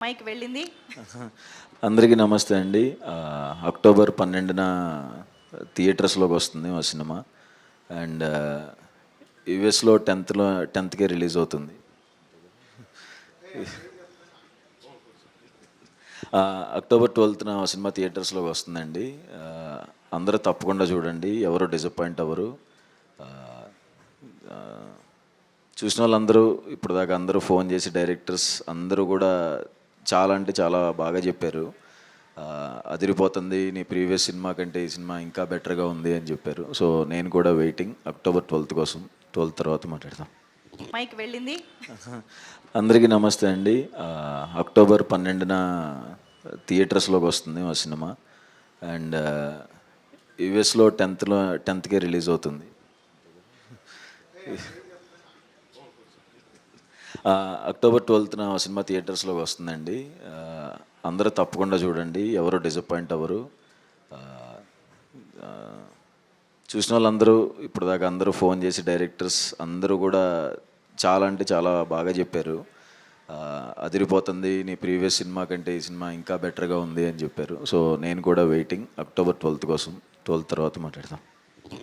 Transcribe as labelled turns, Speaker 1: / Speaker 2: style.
Speaker 1: Mic వెళ్ళింది.
Speaker 2: అందరికీ నమస్తే అండి. అక్టోబర్ 12న థియేటర్స్లోకి వస్తుంది మా సినిమా. అండ్ యూఎస్లో 10థ్కే రిలీజ్ అవుతుంది. అక్టోబర్ 12న సినిమా థియేటర్స్లోకి వస్తుందండి. అందరూ తప్పకుండా చూడండి, ఎవరు డిసప్పాయింట్ అవ్వరు. చూసిన వాళ్ళందరూ ఇప్పుడు దాకా అందరూ ఫోన్ చేసి డైరెక్టర్స్ అందరూ కూడా చాలా అంటే చాలా బాగా చెప్పారు. అదిరిపోతుంది, నీ ప్రీవియస్ సినిమా కంటే ఈ సినిమా ఇంకా బెటర్గా ఉంది అని చెప్పారు. సో నేను కూడా వెయిటింగ్ అక్టోబర్ 12th కోసం. 12th తర్వాత మాట్లాడతాం.
Speaker 1: మైక్ వెళ్ళింది.
Speaker 2: అందరికీ నమస్తే అండి. అక్టోబర్ 12న థియేటర్స్లోకి వస్తుంది మా సినిమా. అండ్ యూఎస్లో 10థ్కే రిలీజ్ అవుతుంది. అక్టోబర్ 12న సినిమా థియేటర్స్లోకి వస్తుందండి. అందరూ తప్పకుండా చూడండి, ఎవరు డిసప్పాయింట్ అవ్వరు. చూసిన వాళ్ళందరూ ఇప్పుడు దాకా అందరూ ఫోన్ చేసి డైరెక్టర్స్ అందరూ కూడా చాలా అంటే చాలా బాగా చెప్పారు. అదిరిపోతుంది, నీ ప్రీవియస్ సినిమా కంటే ఈ సినిమా ఇంకా బెటర్గా ఉంది అని చెప్పారు. సో నేను కూడా వెయిటింగ్ అక్టోబర్ 12th కోసం. 12th తర్వాత మాట్లాడతాం.